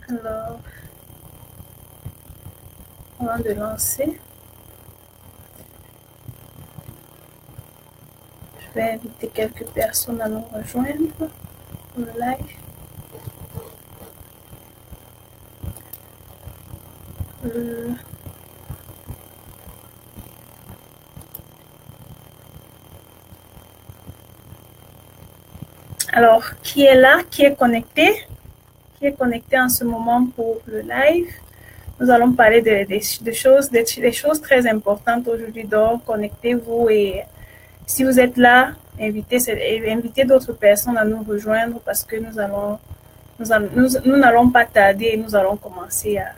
Alors, avant de lancer, je vais inviter quelques personnes à nous rejoindre pour le live. Euh, Alors, qui est là? Qui est connecté? Qui est connecté en ce moment pour le live? Nous allons parler des choses très importantes aujourd'hui. Donc, connectez-vous et si vous êtes là, invitez d'autres personnes à nous rejoindre parce que nous n'allons pas tarder et nous allons commencer à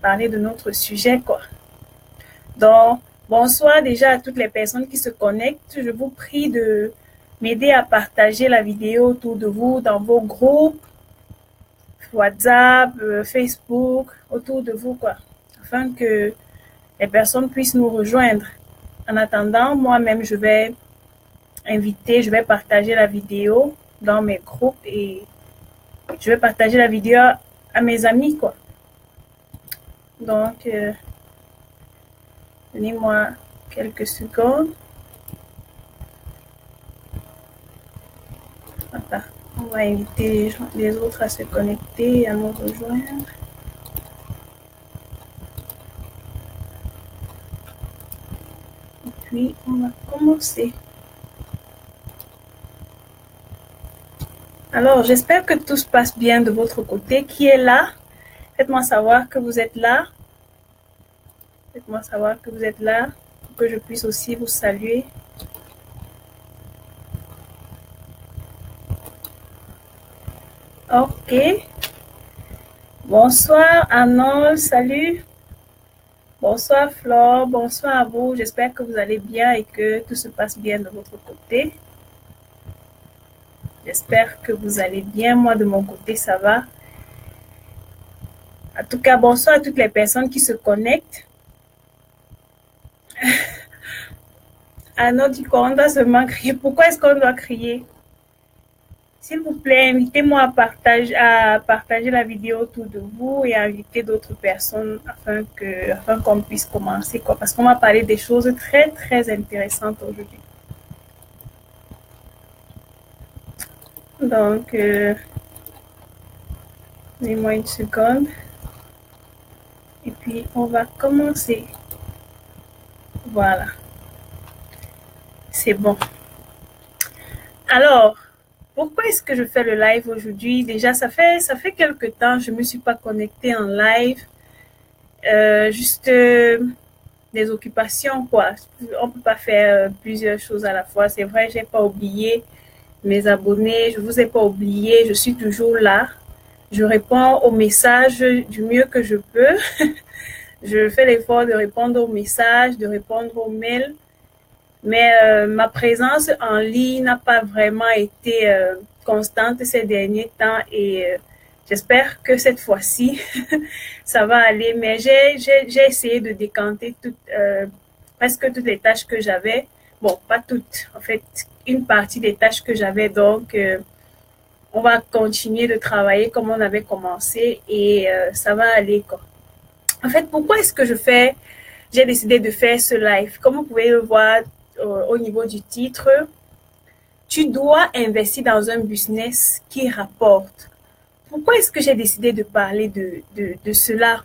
parler de notre sujet, quoi. Donc, bonsoir déjà à toutes les personnes qui se connectent. Je vous prie de m'aider à partager la vidéo autour de vous, dans vos groupes, WhatsApp, Facebook, autour de vous, quoi, afin que les personnes puissent nous rejoindre. En attendant, moi-même, je vais partager la vidéo dans mes groupes et je vais partager la vidéo à mes amis, quoi. Donc, donnez-moi quelques secondes. Voilà. On va inviter les autres à se connecter, à nous rejoindre. Et puis, on va commencer. Alors, j'espère que tout se passe bien de votre côté. Qui est là? Faites-moi savoir que vous êtes là. Faites-moi savoir que vous êtes là pour que je puisse aussi vous saluer. Ok. Bonsoir Arnold, salut. Bonsoir Flore, bonsoir à vous. J'espère que vous allez bien et que tout se passe bien de votre côté. J'espère que vous allez bien. Moi, de mon côté, ça va. En tout cas, bonsoir à toutes les personnes qui se connectent. Arnaud dit qu'on doit seulement crier. Pourquoi est-ce qu'on doit crier? S'il vous plaît, invitez-moi à partager la vidéo autour de vous et à inviter d'autres personnes afin qu'on puisse commencer, quoi. Parce qu'on va parler des choses très, très intéressantes aujourd'hui. Donc, donnez-moi une seconde. Et puis, on va commencer. Voilà. C'est bon. Alors, pourquoi est-ce que je fais le live aujourd'hui? Déjà, ça fait quelque temps, je ne me suis pas connectée en live. Juste des occupations, quoi. On ne peut pas faire plusieurs choses à la fois. C'est vrai, je n'ai pas oublié mes abonnés, je ne vous ai pas oublié, je suis toujours là. Je réponds aux messages du mieux que je peux. Je fais l'effort de répondre aux messages, de répondre aux mails. Mais ma présence en ligne n'a pas vraiment été constante ces derniers temps et j'espère que cette fois-ci, ça va aller. Mais j'ai essayé de décanter presque toutes les tâches que j'avais. Bon, pas toutes, en fait, une partie des tâches que j'avais. Donc, on va continuer de travailler comme on avait commencé et ça va aller, quoi. En fait, pourquoi est-ce que j'ai décidé de faire ce live? Comme vous pouvez le voir au niveau du titre, tu dois investir dans un business qui rapporte. Pourquoi est-ce que j'ai décidé de parler de cela?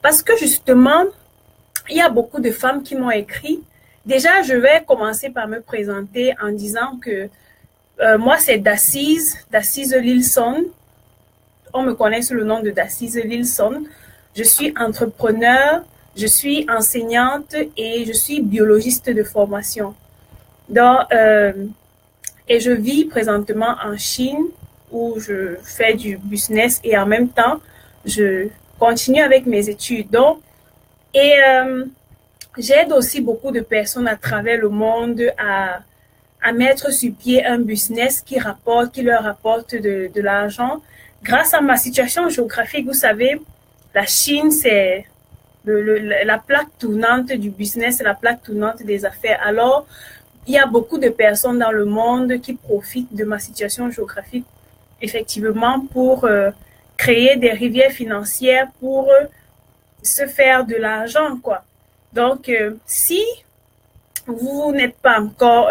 Parce que justement, il y a beaucoup de femmes qui m'ont écrit. Déjà, je vais commencer par me présenter en disant que moi, c'est Dassise Lilson. On me connaît sous le nom de Dassise Lilson. Je suis entrepreneur, je suis enseignante et je suis biologiste de formation. Donc, et je vis présentement en Chine où je fais du business et en même temps, je continue avec mes études. Donc, et j'aide aussi beaucoup de personnes à travers le monde à mettre sur pied un business qui leur rapporte de l'argent. Grâce à ma situation géographique, vous savez, la Chine, c'est la plaque tournante du business, la plaque tournante des affaires. Alors, il y a beaucoup de personnes dans le monde qui profitent de ma situation géographique, effectivement, pour créer des rivières financières pour se faire de l'argent, quoi. Donc, si vous n'êtes pas encore,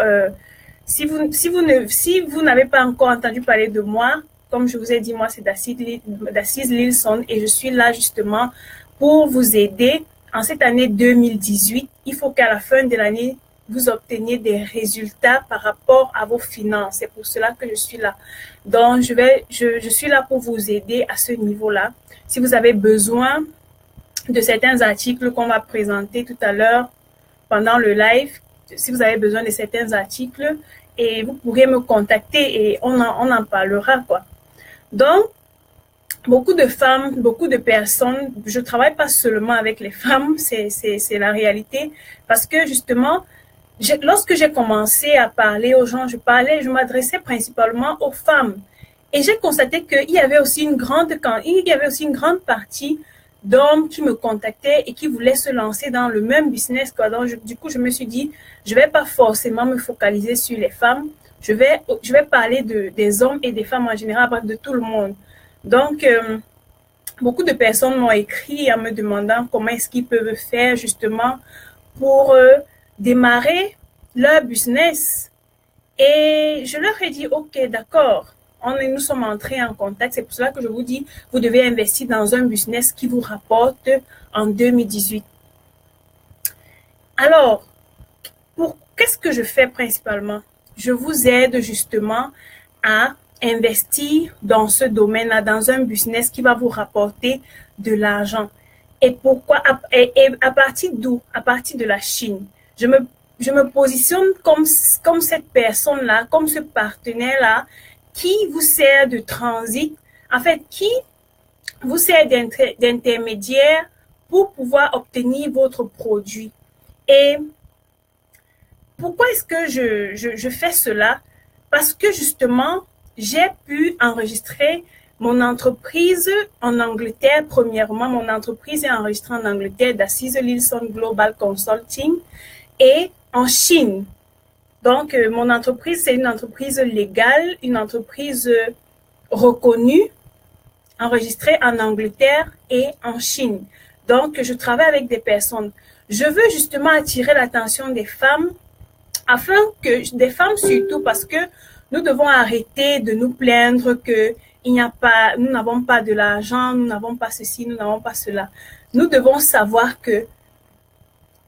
si vous n'avez pas encore entendu parler de moi, comme je vous ai dit, moi c'est Daciz Lilson et je suis là justement pour vous aider. En cette année 2018, il faut qu'à la fin de l'année, vous obteniez des résultats par rapport à vos finances. C'est pour cela que je suis là. Donc, je suis là pour vous aider à ce niveau-là. Si vous avez besoin de certains articles qu'on va présenter tout à l'heure pendant le live, si vous avez besoin de certains articles, et vous pourrez me contacter et on en parlera, quoi. Donc, beaucoup de femmes, beaucoup de personnes, je travaille pas seulement avec les femmes, c'est la réalité, parce que justement, lorsque j'ai commencé à parler aux gens, je m'adressais principalement aux femmes. Et j'ai constaté qu'il y avait aussi une grande partie d'hommes qui me contactaient et qui voulaient se lancer dans le même business, quoi. Donc, du coup, je me suis dit, je vais pas forcément me focaliser sur les femmes. Je vais parler des hommes et des femmes en général, de tout le monde. Donc, beaucoup de personnes m'ont écrit en me demandant comment est-ce qu'ils peuvent faire justement pour démarrer leur business. Et je leur ai dit, OK, d'accord. Nous sommes entrés en contact. C'est pour cela que je vous dis, vous devez investir dans un business qui vous rapporte en 2018. Alors, qu'est-ce que je fais principalement? Je vous aide justement à investir dans ce domaine-là, dans un business qui va vous rapporter de l'argent. Et pourquoi? Et à partir d'où? À partir de la Chine. Je me positionne comme cette personne-là, comme ce partenaire-là, qui vous sert de transit, en fait, qui vous sert d'intermédiaire pour pouvoir obtenir votre produit. Et pourquoi est-ce que je fais cela? Parce que justement, j'ai pu enregistrer mon entreprise en Angleterre. Premièrement, mon entreprise est enregistrée en Angleterre, Daciz Lilson Global Consulting, et en Chine. Donc, mon entreprise, c'est une entreprise légale, une entreprise reconnue, enregistrée en Angleterre et en Chine. Donc, je travaille avec des personnes. Je veux justement attirer l'attention des femmes, des femmes surtout, parce que nous devons arrêter de nous plaindre que nous n'avons pas de l'argent, nous n'avons pas ceci, nous n'avons pas cela. Nous devons savoir que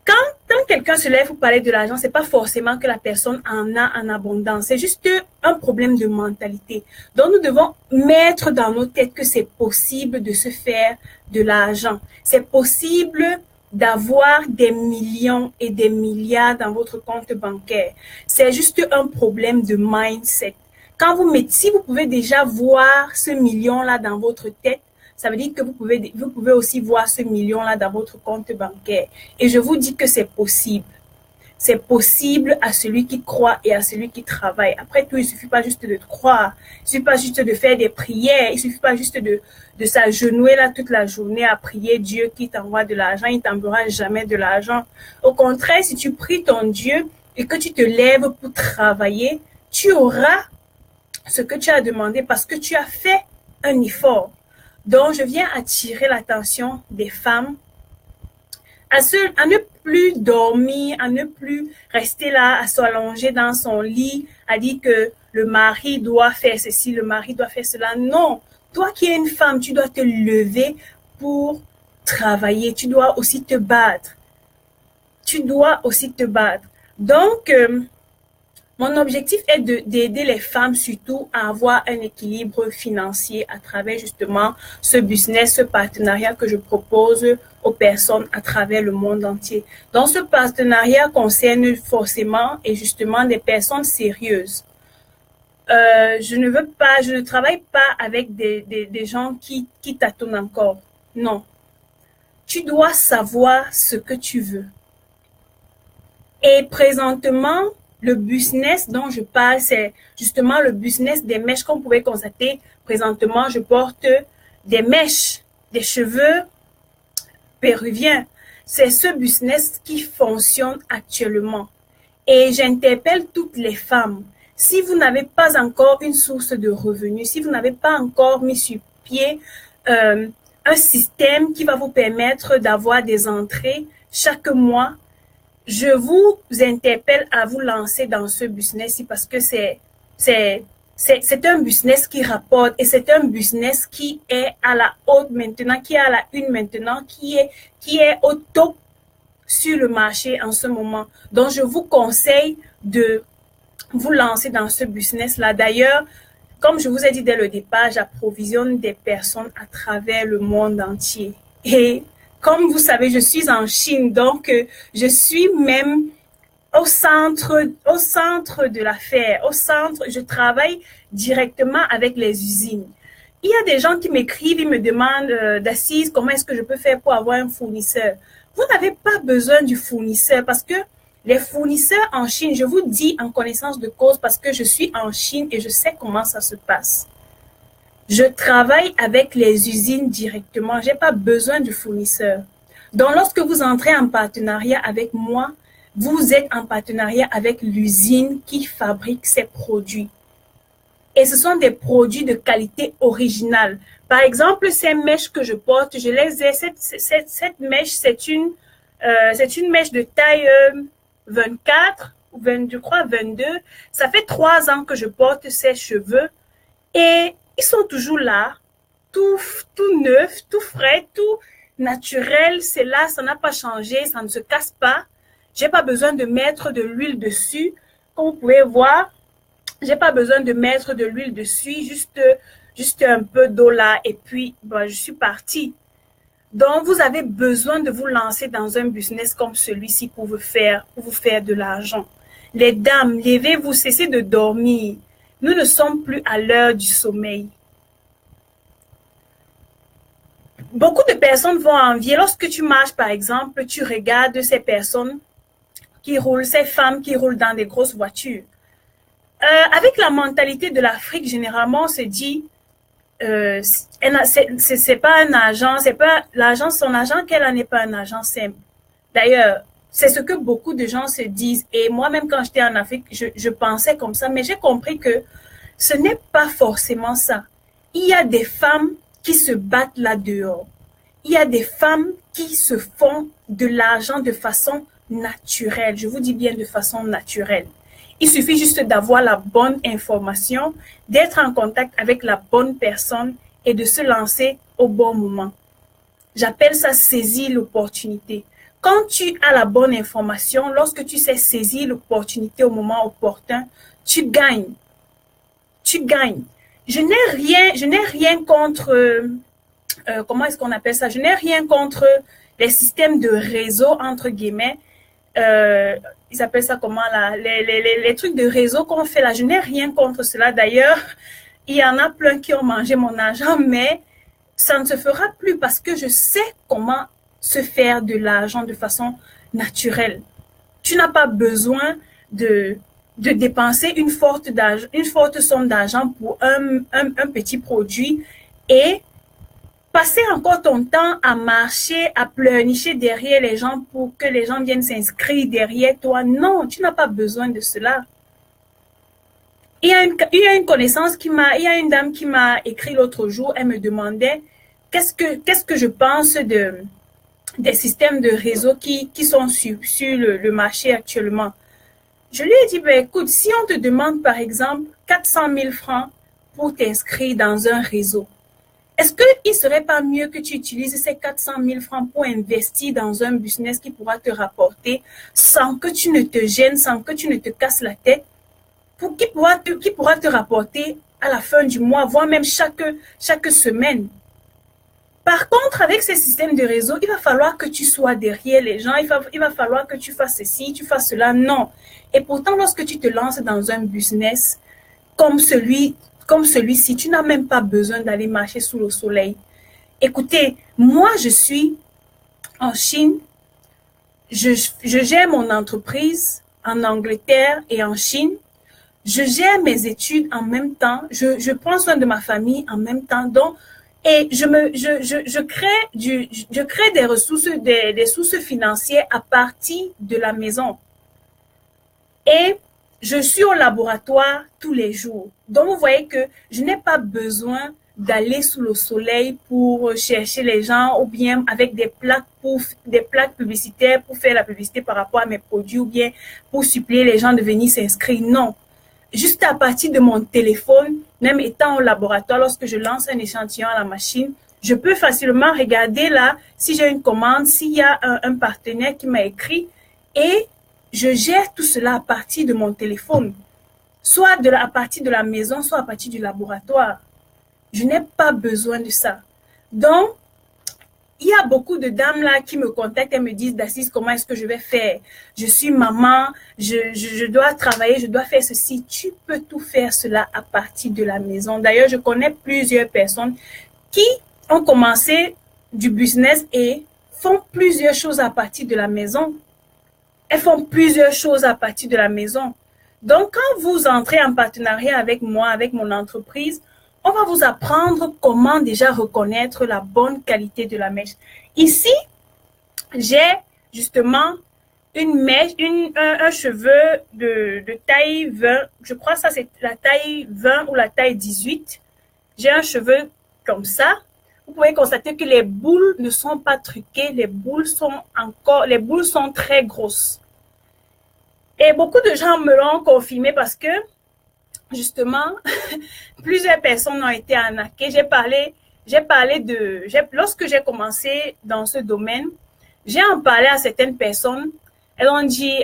quand quelqu'un se lève pour parler de l'argent, c'est pas forcément que la personne en a en abondance. C'est juste un problème de mentalité. Donc, nous devons mettre dans nos têtes que c'est possible de se faire de l'argent. C'est possible d'avoir des millions et des milliards dans votre compte bancaire. C'est juste un problème de mindset. Si vous pouvez déjà voir ce million-là dans votre tête, ça veut dire que vous pouvez aussi voir ce million-là dans votre compte bancaire. Et je vous dis que c'est possible. C'est possible à celui qui croit et à celui qui travaille. Après tout, il suffit pas juste de croire. Il suffit pas juste de faire des prières. Il suffit pas juste de s'agenouiller là toute la journée à prier Dieu qui t'envoie de l'argent. Il t'enverra jamais de l'argent. Au contraire, si tu pries ton Dieu et que tu te lèves pour travailler, tu auras ce que tu as demandé parce que tu as fait un effort. Donc, je viens attirer l'attention des femmes à ne plus dormir, à ne plus rester là, à s'allonger dans son lit, à dire que le mari doit faire ceci, le mari doit faire cela. Non, toi qui es une femme, tu dois te lever pour travailler. Tu dois aussi te battre. Tu dois aussi te battre. Donc, mon objectif est d'aider les femmes surtout à avoir un équilibre financier à travers justement ce business, ce partenariat que je propose aux personnes à travers le monde entier. Donc, ce partenariat concerne forcément et justement des personnes sérieuses. Je ne travaille pas avec des gens qui tâtonnent encore. Non. Tu dois savoir ce que tu veux. Et présentement, le business dont je parle, c'est justement le business des mèches. Comme vous pouvez constater, présentement, je porte des mèches, des cheveux péruviens. C'est ce business qui fonctionne actuellement. Et j'interpelle toutes les femmes. Si vous n'avez pas encore une source de revenus, si vous n'avez pas encore mis sur pied un système qui va vous permettre d'avoir des entrées chaque mois, je vous interpelle à vous lancer dans ce business-ci parce que c'est un business qui rapporte et c'est un business qui est à la haute maintenant, qui est à la une maintenant, qui est au top sur le marché en ce moment. Donc, je vous conseille de vous lancer dans ce business-là. D'ailleurs, comme je vous ai dit dès le départ, j'approvisionne des personnes à travers le monde entier. Et comme vous savez, je suis en Chine, donc je suis même au centre de l'affaire, au centre, je travaille directement avec les usines. Il y a des gens qui m'écrivent, ils me demandent d'Assise, comment est-ce que je peux faire pour avoir un fournisseur? Vous n'avez pas besoin du fournisseur parce que les fournisseurs en Chine, je vous dis en connaissance de cause parce que je suis en Chine et je sais comment ça se passe. Je travaille avec les usines directement, je n'ai pas besoin du fournisseur. Donc, lorsque vous entrez en partenariat avec moi, vous êtes en partenariat avec l'usine qui fabrique ces produits. Et ce sont des produits de qualité originale. Par exemple, ces mèches que je porte, je les ai, cette mèche, c'est une mèche de taille 24 ou 22, je crois 22. Ça fait 3 ans que je porte ces cheveux et ils sont toujours là, tout neuf, tout frais, tout naturel. C'est là, ça n'a pas changé, ça ne se casse pas. J'ai pas besoin de mettre de l'huile dessus. Comme vous pouvez voir, j'ai pas besoin de mettre de l'huile dessus, juste un peu d'eau là et puis je suis partie. Donc, vous avez besoin de vous lancer dans un business comme celui-ci pour vous faire de l'argent. Les dames, levez-vous, cessez de dormir. Nous ne sommes plus à l'heure du sommeil. Beaucoup de personnes vont envier. Lorsque tu marches, par exemple, tu regardes ces personnes qui roulent, ces femmes qui roulent dans des grosses voitures. Avec la mentalité de l'Afrique, généralement, on se dit, c'est pas un agent, c'est pas l'agent, son agent qu'elle n'est pas un agent simple. D'ailleurs, c'est ce que beaucoup de gens se disent. Et moi-même, quand j'étais en Afrique, je pensais comme ça, mais j'ai compris que ce n'est pas forcément ça. Il y a des femmes qui se battent là-dehors. Il y a des femmes qui se font de l'argent de façon naturelle. Je vous dis bien de façon naturelle. Il suffit juste d'avoir la bonne information, d'être en contact avec la bonne personne et de se lancer au bon moment. J'appelle ça saisir l'opportunité. Quand tu as la bonne information, lorsque tu sais saisir l'opportunité au moment opportun, tu gagnes. Tu gagnes. Je n'ai rien contre, comment est-ce qu'on appelle ça? Je n'ai rien contre les systèmes de réseau, entre guillemets. Ils appellent ça comment là, les trucs de réseau qu'on fait là, je n'ai rien contre cela. D'ailleurs, il y en a plein qui ont mangé mon argent, mais ça ne se fera plus parce que je sais comment se faire de l'argent de façon naturelle. Tu n'as pas besoin de dépenser une forte somme d'argent pour un petit produit et passer encore ton temps à marcher, à pleurnicher derrière les gens pour que les gens viennent s'inscrire derrière toi. Non, tu n'as pas besoin de cela. Il y a une connaissance il y a une dame qui m'a écrit l'autre jour, elle me demandait qu'est-ce que je pense des systèmes de réseau qui sont sur le marché actuellement. Je lui ai dit, écoute, si on te demande par exemple 400 000 francs pour t'inscrire dans un réseau, est-ce qu'il ne serait pas mieux que tu utilises ces 400 000 francs pour investir dans un business qui pourra te rapporter sans que tu ne te gênes, sans que tu ne te casses la tête, qui pourra te rapporter à la fin du mois, voire même chaque semaine. Par contre, avec ces systèmes de réseau, il va falloir que tu sois derrière les gens, il va falloir que tu fasses ceci, tu fasses cela. Non. Et pourtant, lorsque tu te lances dans un business comme celui-ci, tu n'as même pas besoin d'aller marcher sous le soleil. Écoutez, moi, je suis en Chine, je gère mon entreprise en Angleterre et en Chine, je gère mes études en même temps, je prends soin de ma famille en même temps, donc, et je crée des ressources, des sources financières à partir de la maison. Et je suis au laboratoire tous les jours. Donc, vous voyez que je n'ai pas besoin d'aller sous le soleil pour chercher les gens ou bien avec des plaques publicitaires pour faire la publicité par rapport à mes produits ou bien pour suppléer les gens de venir s'inscrire. Non. Juste à partir de mon téléphone, même étant au laboratoire, lorsque je lance un échantillon à la machine, je peux facilement regarder là si j'ai une commande, s'il y a un partenaire qui m'a écrit et je gère tout cela à partir de mon téléphone, soit à partir de la maison, soit à partir du laboratoire. Je n'ai pas besoin de ça. Donc, il y a beaucoup de dames là qui me contactent et me disent, Dacice, comment est-ce que je vais faire? Je suis maman, je dois travailler, je dois faire ceci. Tu peux tout faire cela à partir de la maison. D'ailleurs, je connais plusieurs personnes qui ont commencé du business et font plusieurs choses à partir de la maison. Elles font plusieurs choses à partir de la maison. Donc, quand vous entrez en partenariat avec moi, avec mon entreprise, on va vous apprendre comment déjà reconnaître la bonne qualité de la mèche. Ici, j'ai justement une mèche, un cheveu de taille 20. Je crois que ça, c'est la taille 20 ou la taille 18. J'ai un cheveu comme ça. Vous pouvez constater que les boules ne sont pas truquées. Les boules sont très grosses. Et beaucoup de gens me l'ont confirmé parce que, justement, plusieurs personnes ont été arnaquées. Lorsque j'ai commencé dans ce domaine, j'ai en parlé à certaines personnes. Elles ont dit,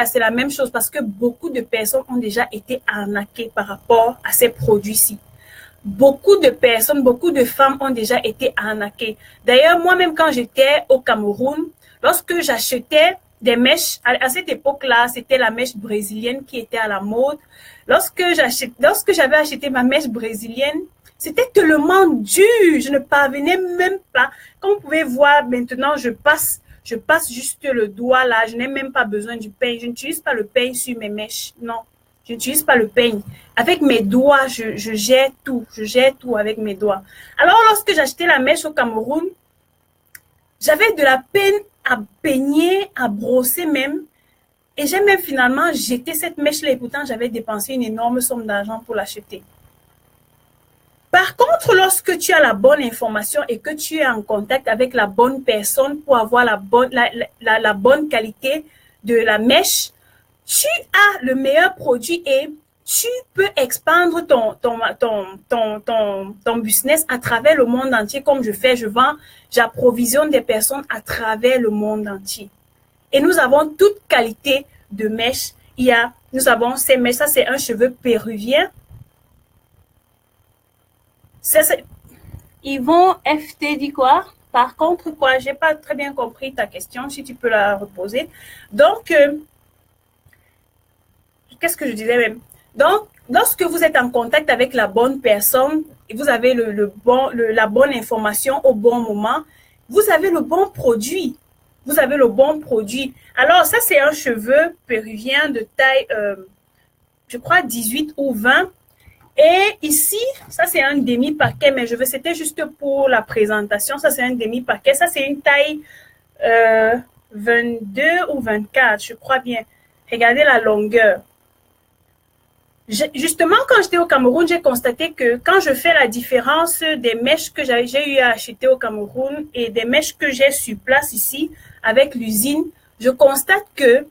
c'est la même chose parce que beaucoup de personnes ont déjà été arnaquées par rapport à ces produits-ci. Beaucoup de personnes, beaucoup de femmes ont déjà été arnaquées. D'ailleurs, moi-même, quand j'étais au Cameroun, lorsque j'achetais des mèches, à cette époque-là, c'était la mèche brésilienne qui était à la mode. Lorsque j'avais acheté ma mèche brésilienne, c'était tellement dur, je ne parvenais même pas. Comme vous pouvez voir, maintenant, je passe juste le doigt là, je n'ai même pas besoin du peigne. Je n'utilise pas le peigne sur mes mèches, non. Je n'utilise pas le peigne. Avec mes doigts, je gère tout avec mes doigts. Alors, lorsque j'achetais la mèche au Cameroun, j'avais de la peine à peigner, à brosser même. Et j'ai même finalement jeté cette mèche-là et pourtant j'avais dépensé une énorme somme d'argent pour l'acheter. Par contre, lorsque tu as la bonne information et que tu es en contact avec la bonne personne pour avoir la bonne qualité de la mèche, tu as le meilleur produit et tu peux expandre ton business à travers le monde entier comme je fais. Je vends, j'approvisionne des personnes à travers le monde entier. Et nous avons toute qualité de mèches. Nous avons ces mèches. Ça, c'est un cheveu péruvien. Yvon FT dit quoi? Par contre, quoi? J'ai pas très bien compris ta question. Si tu peux la reposer. Donc, qu'est-ce que je disais même? Donc, lorsque vous êtes en contact avec la bonne personne et vous avez la bonne information au bon moment, vous avez le bon produit. Vous avez le bon produit. Alors, ça, c'est un cheveu péruvien de taille, je crois, 18 ou 20. Et ici, ça, c'est un demi-paquet, mais c'était juste pour la présentation. Ça, c'est un demi-paquet. Ça, c'est une taille 22 ou 24, je crois bien. Regardez la longueur. Justement, quand j'étais au Cameroun, j'ai constaté que quand je fais la différence des mèches que j'ai eu à acheter au Cameroun et des mèches que j'ai sur place ici avec l'usine, je constate que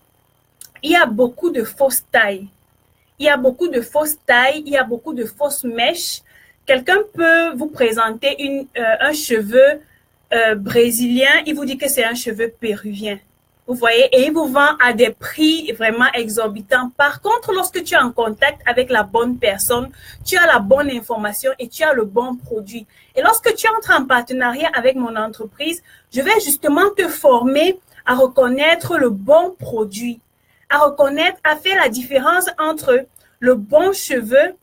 il y a beaucoup de fausses tailles. Il y a beaucoup de fausses tailles, il y a beaucoup de fausses mèches. Quelqu'un peut vous présenter un cheveu brésilien, il vous dit que c'est un cheveu péruvien. Vous voyez, et il vous vend à des prix vraiment exorbitants. Par contre, lorsque tu es en contact avec la bonne personne, tu as la bonne information et tu as le bon produit. Et lorsque tu entres en partenariat avec mon entreprise, je vais justement te former à reconnaître le bon produit, à faire la différence entre le bon cheveu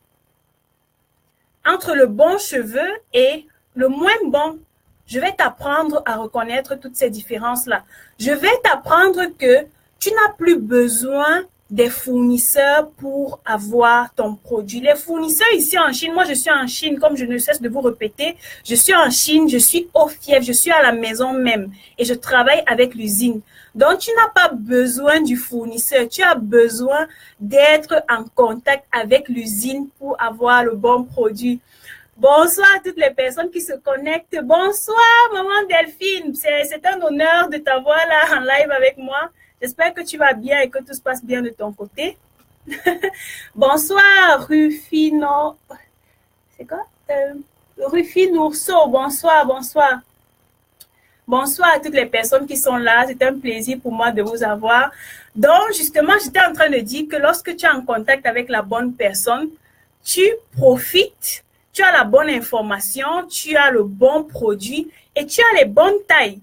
et le moins bon. Je vais t'apprendre à reconnaître toutes ces différences-là. Je vais t'apprendre que tu n'as plus besoin des fournisseurs pour avoir ton produit. Les fournisseurs ici en Chine, moi je suis en Chine, comme je ne cesse de vous répéter, je suis en Chine, je suis au fief, je suis à la maison même et je travaille avec l'usine. Donc tu n'as pas besoin du fournisseur, tu as besoin d'être en contact avec l'usine pour avoir le bon produit. Bonsoir à toutes les personnes qui se connectent. Bonsoir, maman Delphine. C'est un honneur de t'avoir là en live avec moi. J'espère que tu vas bien et que tout se passe bien de ton côté. Bonsoir, Rufino. C'est quoi? Rufinourceau. Bonsoir, bonsoir. Bonsoir à toutes les personnes qui sont là. C'est un plaisir pour moi de vous avoir. Donc, justement, j'étais en train de dire que lorsque tu es en contact avec la bonne personne, tu profites, tu as la bonne information, tu as le bon produit et tu as les bonnes tailles.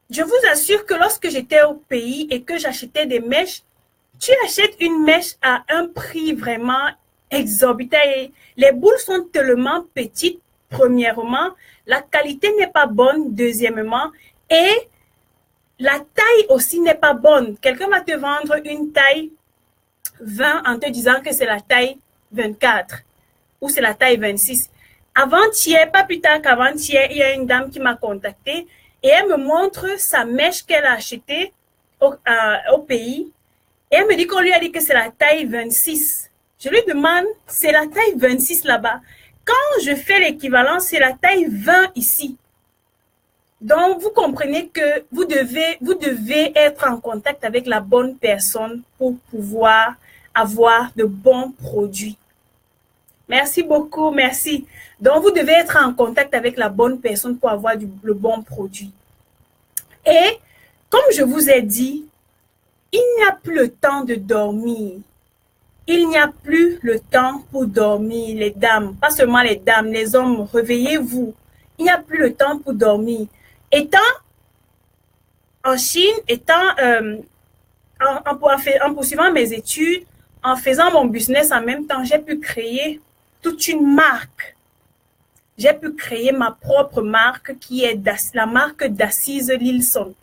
Je vous assure que lorsque j'étais au pays et que j'achetais des mèches, tu achètes une mèche à un prix vraiment exorbitant. Les boules sont tellement petites, premièrement. La qualité n'est pas bonne, deuxièmement. Et la taille aussi n'est pas bonne. Quelqu'un va te vendre une taille 20 en te disant que c'est la taille 24 ou c'est la taille 26. Avant-hier, pas plus tard qu'avant-hier, il y a une dame qui m'a contactée et elle me montre sa mèche qu'elle a achetée au pays. Et elle me dit qu'on lui a dit que c'est la taille 26. Je lui demande, c'est la taille 26 là-bas. Quand je fais l'équivalent, c'est la taille 20 ici. Donc, vous comprenez que vous devez être en contact avec la bonne personne pour pouvoir avoir de bons produits. Merci beaucoup, merci. Donc, vous devez être en contact avec la bonne personne pour avoir le bon produit. Et, comme je vous ai dit, il n'y a plus le temps de dormir. Il n'y a plus le temps pour dormir, les dames. Pas seulement les dames, les hommes, réveillez-vous. Il n'y a plus le temps pour dormir. Étant en Chine, en poursuivant mes études, en faisant mon business en même temps, j'ai pu créer toute une marque. J'ai pu créer ma propre marque qui est la marque d'Assise Lilson.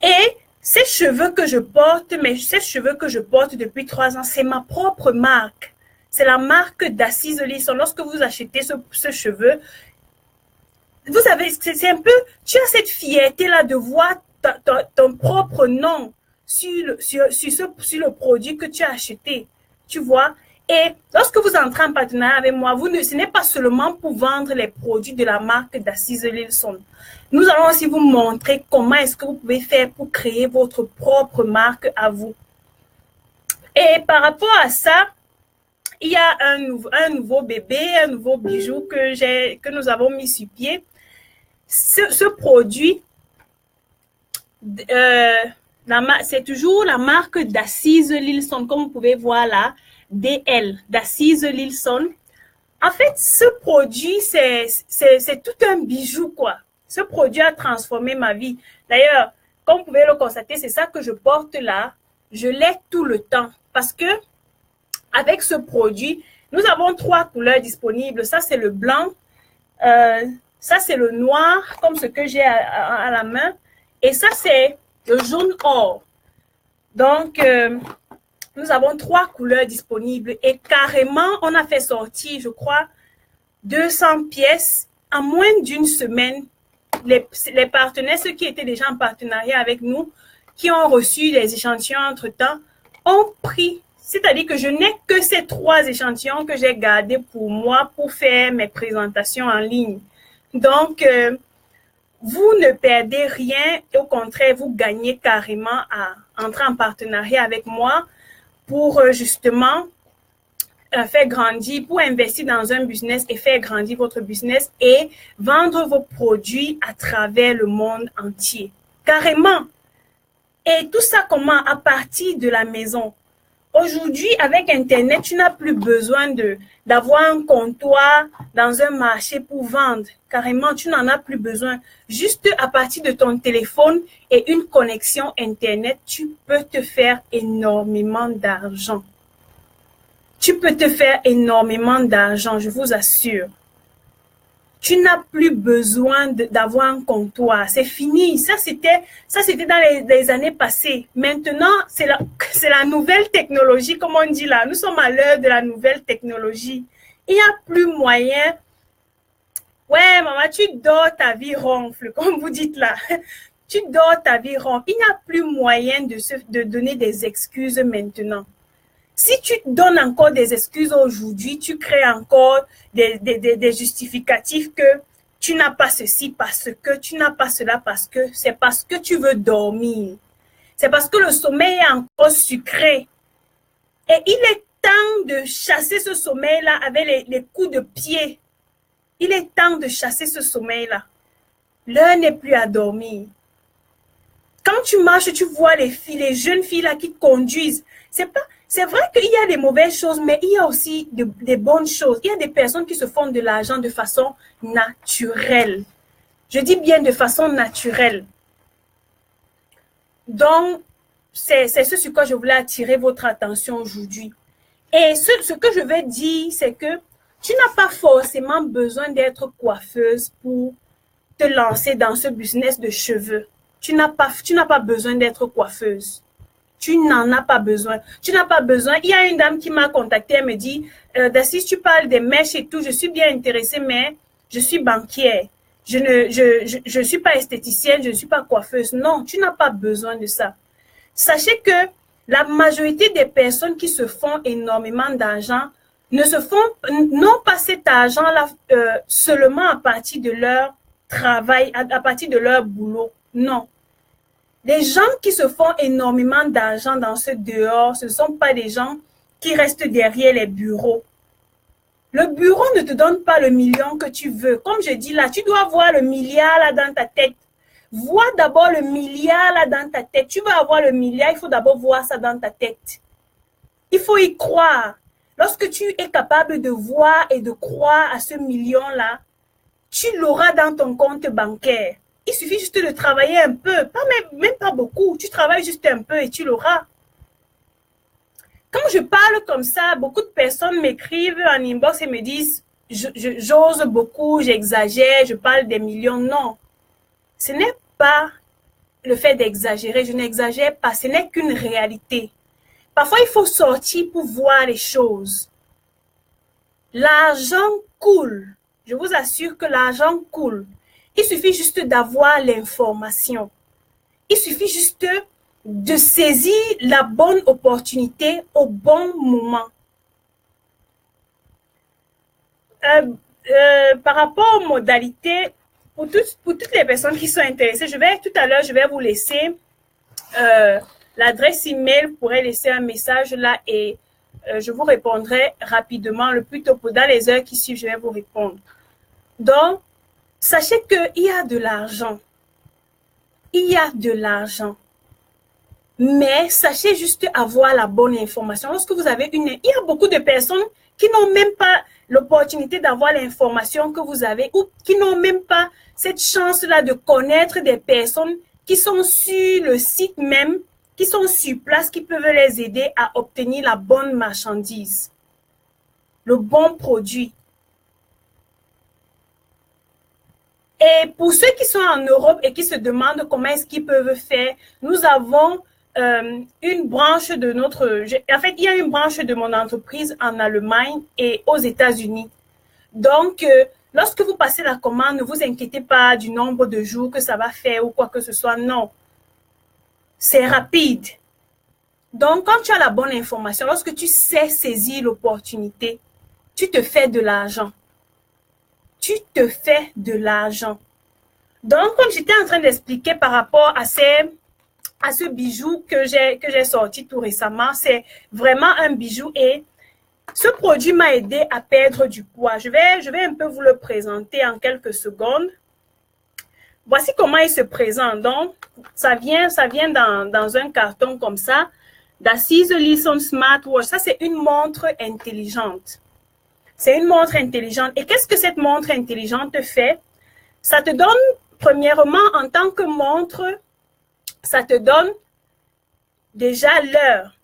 Et ces cheveux que je porte, depuis 3 ans, c'est ma propre marque. C'est la marque d'Assise Lilson. Lorsque vous achetez ce cheveu, vous savez, c'est un peu, tu as cette fierté-là de voir ton propre nom sur le produit que tu as acheté. Tu vois? Et lorsque vous entrez en partenariat avec moi, ce n'est pas seulement pour vendre les produits de la marque d'Assise Lilson. Nous allons aussi vous montrer comment est-ce que vous pouvez faire pour créer votre propre marque à vous. Et par rapport à ça, il y a un nouveau bébé, un nouveau bijou que nous avons mis sur pied. Ce produit, c'est toujours la marque d'Assise Lilson, comme vous pouvez voir là, DL, d'Assise Lilson. En fait, ce produit, c'est tout un bijou, quoi. Ce produit a transformé ma vie. D'ailleurs, comme vous pouvez le constater, c'est ça que je porte là. Je l'ai tout le temps parce que avec ce produit, nous avons 3 couleurs disponibles. Ça, c'est le blanc. Ça, c'est le noir, comme ce que j'ai à la main. Et ça, c'est le jaune or. Donc, nous avons 3 couleurs disponibles. Et carrément, on a fait sortir, je crois, 200 pièces en moins d'une semaine. Les partenaires, ceux qui étaient déjà en partenariat avec nous, qui ont reçu les échantillons entre-temps, ont pris. C'est-à-dire que je n'ai que ces 3 échantillons que j'ai gardés pour moi pour faire mes présentations en ligne. Donc, vous ne perdez rien. Au contraire, vous gagnez carrément à entrer en partenariat avec moi pour justement faire grandir, pour investir dans un business et faire grandir votre business et vendre vos produits à travers le monde entier. Carrément. Et tout ça comment? À partir de la maison. Aujourd'hui, avec Internet, tu n'as plus besoin d'avoir un comptoir dans un marché pour vendre. Carrément, tu n'en as plus besoin. Juste à partir de ton téléphone et une connexion Internet, tu peux te faire énormément d'argent. Tu peux te faire énormément d'argent, je vous assure. Tu n'as plus besoin d'avoir un comptoir. C'est fini. Ça, c'était dans les années passées. Maintenant, c'est la nouvelle technologie, comme on dit là. Nous sommes à l'heure de la nouvelle technologie. Il n'y a plus moyen. Ouais, maman, tu dors, ta vie ronfle, comme vous dites là. Tu dors, ta vie ronfle. Il n'y a plus moyen de donner des excuses maintenant. Si tu donnes encore des excuses aujourd'hui, tu crées encore des justificatifs que tu n'as pas ceci parce que, tu n'as pas cela parce que, c'est parce que tu veux dormir. C'est parce que le sommeil est encore sucré. Et il est temps de chasser ce sommeil-là avec les coups de pied. Il est temps de chasser ce sommeil-là. L'heure n'est plus à dormir. Quand tu marches, tu vois les jeunes filles là qui conduisent. C'est vrai qu'il y a des mauvaises choses, mais il y a aussi des bonnes choses. Il y a des personnes qui se font de l'argent de façon naturelle. Je dis bien de façon naturelle. Donc, c'est ce sur quoi je voulais attirer votre attention aujourd'hui. Et ce que je vais dire, c'est que tu n'as pas forcément besoin d'être coiffeuse pour te lancer dans ce business de cheveux. Tu n'as pas besoin d'être coiffeuse. Tu n'en as pas besoin. Tu n'as pas besoin. Il y a une dame qui m'a contactée, elle me dit, Dacis, tu parles des mèches et tout, je suis bien intéressée, mais je suis banquière. Je suis pas esthéticienne, je ne suis pas coiffeuse. Non, tu n'as pas besoin de ça. Sachez que la majorité des personnes qui se font énormément d'argent n'ont pas cet argent-là seulement à partir de leur travail, à partir de leur boulot. Non. Les gens qui se font énormément d'argent dans ce dehors, ce ne sont pas des gens qui restent derrière les bureaux. Le bureau ne te donne pas le million que tu veux. Comme je dis là, tu dois voir le milliard là dans ta tête. Vois d'abord le milliard là dans ta tête. Tu vas avoir le milliard, il faut d'abord voir ça dans ta tête. Il faut y croire. Lorsque tu es capable de voir et de croire à ce million-là, tu l'auras dans ton compte bancaire. Il suffit juste de travailler un peu, même pas beaucoup. Tu travailles juste un peu et tu l'auras. Quand je parle comme ça, beaucoup de personnes m'écrivent en inbox et me disent « J'ose beaucoup, j'exagère, je parle des millions. » Non, ce n'est pas le fait d'exagérer. Je n'exagère pas, ce n'est qu'une réalité. Parfois, il faut sortir pour voir les choses. L'argent coule. Je vous assure que l'argent coule. Il suffit juste d'avoir l'information. Il suffit juste de saisir la bonne opportunité au bon moment. Par rapport aux modalités, pour toutes les personnes qui sont intéressées, tout à l'heure, je vais vous laisser l'adresse email. Vous pourrez laisser un message là et je vous répondrai rapidement, le plus tôt dans les heures qui suivent, je vais vous répondre. Donc, sachez qu'il y a de l'argent. Il y a de l'argent. Mais sachez juste avoir la bonne information. Lorsque vous avez il y a beaucoup de personnes qui n'ont même pas l'opportunité d'avoir l'information que vous avez ou qui n'ont même pas cette chance-là de connaître des personnes qui sont sur le site même, qui sont sur place, qui peuvent les aider à obtenir la bonne marchandise, le bon produit. Et pour ceux qui sont en Europe et qui se demandent comment est-ce qu'ils peuvent faire, nous avons une branche de il y a une branche de mon entreprise en Allemagne et aux États-Unis. Donc, lorsque vous passez la commande, ne vous inquiétez pas du nombre de jours que ça va faire ou quoi que ce soit. Non, c'est rapide. Donc, quand tu as la bonne information, lorsque tu sais saisir l'opportunité, tu te fais de l'argent. Tu te fais de l'argent. Donc, comme j'étais en train d'expliquer par rapport à ce bijou que j'ai sorti tout récemment, c'est vraiment un bijou et ce produit m'a aidé à perdre du poids. Je vais un peu vous le présenter en quelques secondes. Voici comment il se présente. Donc, ça vient dans un carton comme ça. Dacis Listen Smartwatch. Ça, c'est une montre intelligente. C'est une montre intelligente. Et qu'est-ce que cette montre intelligente fait? Ça te donne, premièrement, en tant que montre, ça te donne déjà l'heure.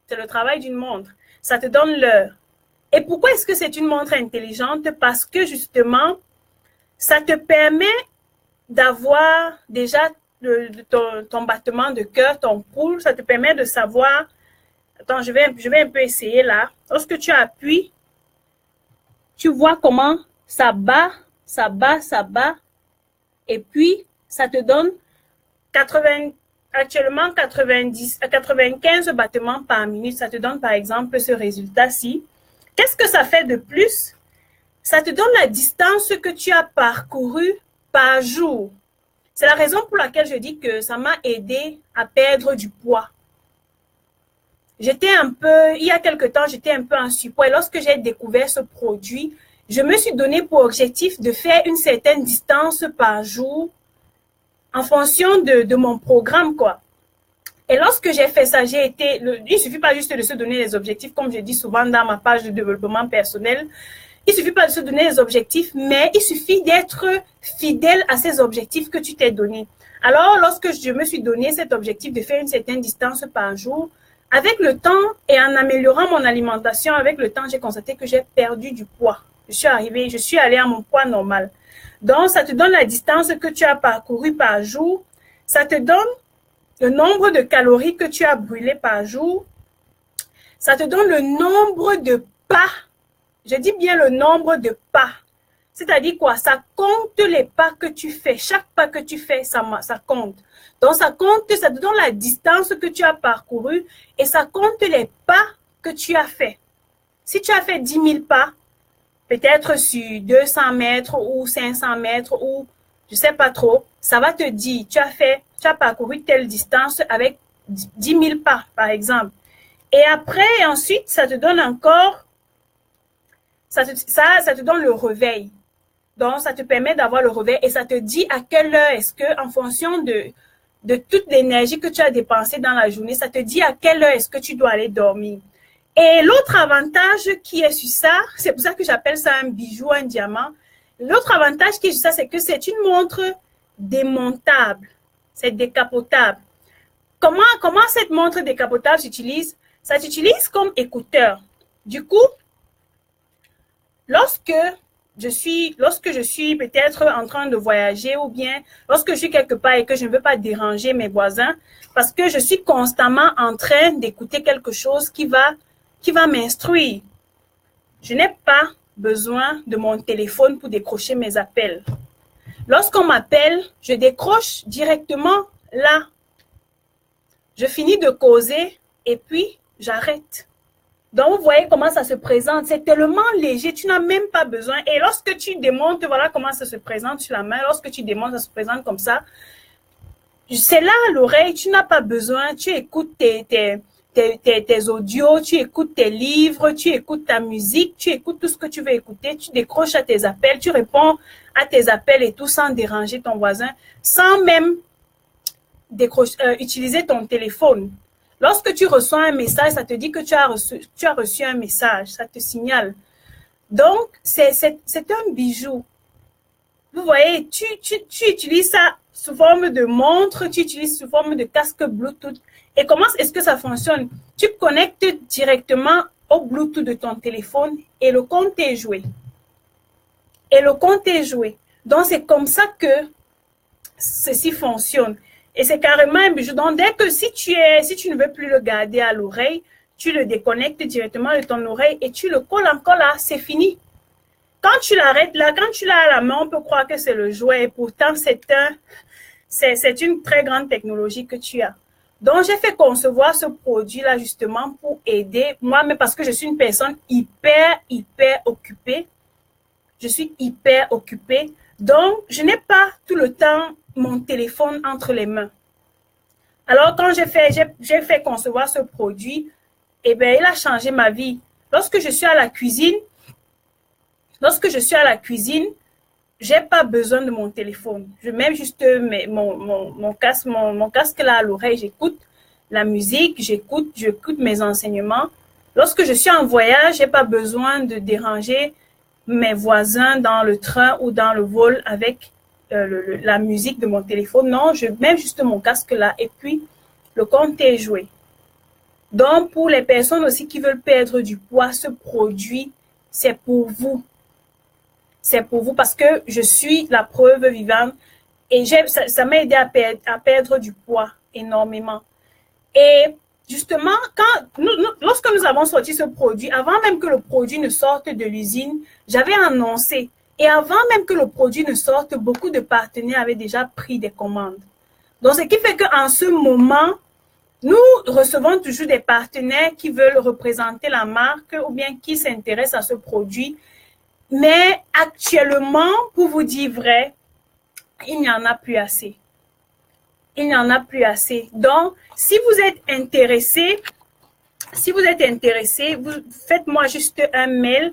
C'est le travail d'une montre. Ça te donne l'heure. Et pourquoi est-ce que c'est une montre intelligente? Parce que justement, ça te permet d'avoir déjà ton battement de cœur, ton pouls. Ça te permet de savoir. Attends, je vais un peu essayer là. Lorsque tu appuies, tu vois comment ça bat, ça bat, ça bat. Et puis, ça te donne 80, actuellement 90 à 95 battements par minute. Ça te donne par exemple ce résultat-ci. Qu'est-ce que ça fait de plus? Ça te donne la distance que tu as parcourue par jour. C'est la raison pour laquelle je dis que ça m'a aidé à perdre du poids. Il y a quelque temps, j'étais un peu en surpoids. Et lorsque j'ai découvert ce produit, je me suis donné pour objectif de faire une certaine distance par jour en fonction de mon programme, quoi. Et lorsque j'ai fait ça, il suffit pas juste de se donner les objectifs, comme je dis souvent dans ma page de développement personnel. Il suffit pas de se donner les objectifs, mais il suffit d'être fidèle à ces objectifs que tu t'es donné. Alors, lorsque je me suis donné cet objectif de faire une certaine distance par jour, avec le temps et en améliorant mon alimentation, avec le temps, j'ai constaté que j'ai perdu du poids. Je suis allée à mon poids normal. Donc, ça te donne la distance que tu as parcourue par jour. Ça te donne le nombre de calories que tu as brûlées par jour. Ça te donne le nombre de pas. Je dis bien le nombre de pas. C'est-à-dire quoi? Ça compte les pas que tu fais. Chaque pas que tu fais, ça compte. Donc, ça te donne la distance que tu as parcourue et ça compte les pas que tu as fait. Si tu as fait 10 000 pas, peut-être sur 200 mètres ou 500 mètres ou je sais pas trop, ça va te dire, tu as parcouru telle distance avec 10 000 pas, par exemple. Et après, ensuite, ça te donne encore, ça te donne le réveil. Donc, ça te permet d'avoir le réveil et ça te dit à quelle heure est-ce que, en fonction de toute l'énergie que tu as dépensée dans la journée, ça te dit à quelle heure est-ce que tu dois aller dormir. Et l'autre avantage qui est sur ça, c'est pour ça que j'appelle ça un bijou, un diamant. L'autre avantage qui est sur ça, c'est que c'est une montre démontable. C'est décapotable. Comment cette montre décapotable s'utilise? Ça s'utilise comme écouteur. Du coup, lorsque je suis peut-être en train de voyager ou bien lorsque je suis quelque part et que je ne veux pas déranger mes voisins parce que je suis constamment en train d'écouter quelque chose qui va m'instruire. Je n'ai pas besoin de mon téléphone pour décrocher mes appels. Lorsqu'on m'appelle, je décroche directement là. Je finis de causer et puis j'arrête. Donc, vous voyez comment ça se présente. C'est tellement léger, tu n'as même pas besoin. Et lorsque tu démontes, voilà comment ça se présente sur la main. Lorsque tu démontes, ça se présente comme ça. C'est là à l'oreille, tu n'as pas besoin. Tu écoutes tes audios, tu écoutes tes livres, tu écoutes ta musique, tu écoutes tout ce que tu veux écouter. Tu décroches à tes appels, tu réponds à tes appels et tout sans déranger ton voisin, sans même utiliser ton téléphone. Lorsque tu reçois un message, ça te dit que tu as reçu un message, ça te signale. Donc, c'est un bijou. Vous voyez, tu utilises ça sous forme de montre, tu utilises sous forme de casque Bluetooth. Et comment est-ce que ça fonctionne? Tu connectes directement au Bluetooth de ton téléphone et le compte est joué. Donc, c'est comme ça que ceci fonctionne. Et c'est carrément un bijou. Donc, dès que si tu ne veux plus le garder à l'oreille, tu le déconnectes directement de ton oreille et tu le colles encore là, c'est fini. Quand tu l'arrêtes là, quand tu l'as à la main, on peut croire que c'est le jouet. Et pourtant, c'est une très grande technologie que tu as. Donc, j'ai fait concevoir ce produit-là justement pour aider moi, mais parce que je suis une personne hyper occupée. Je suis hyper occupée. Donc, je n'ai pas tout le temps mon téléphone entre les mains. Alors, quand j'ai fait concevoir ce produit, eh bien, il a changé ma vie. Lorsque je suis à la cuisine, j'ai pas besoin de mon téléphone. Je mets juste mon casque là à l'oreille, j'écoute la musique, j'écoute mes enseignements. Lorsque je suis en voyage, j'ai pas besoin de déranger mes voisins dans le train ou dans le vol avec la musique de mon téléphone. Non, je mets juste mon casque là et puis le compte est joué. Donc, pour les personnes aussi qui veulent perdre du poids, ce produit, c'est pour vous. C'est pour vous parce que je suis la preuve vivante et ça m'a aidé à perdre du poids énormément. Et justement, lorsque nous avons sorti ce produit, avant même que le produit ne sorte de l'usine, j'avais annoncé. Et avant même que le produit ne sorte, beaucoup de partenaires avaient déjà pris des commandes. Donc, ce qui fait qu'en ce moment, nous recevons toujours des partenaires qui veulent représenter la marque ou bien qui s'intéressent à ce produit. Mais actuellement, pour vous dire vrai, il n'y en a plus assez. Il n'y en a plus assez. Donc, si vous êtes intéressé, faites-moi juste un mail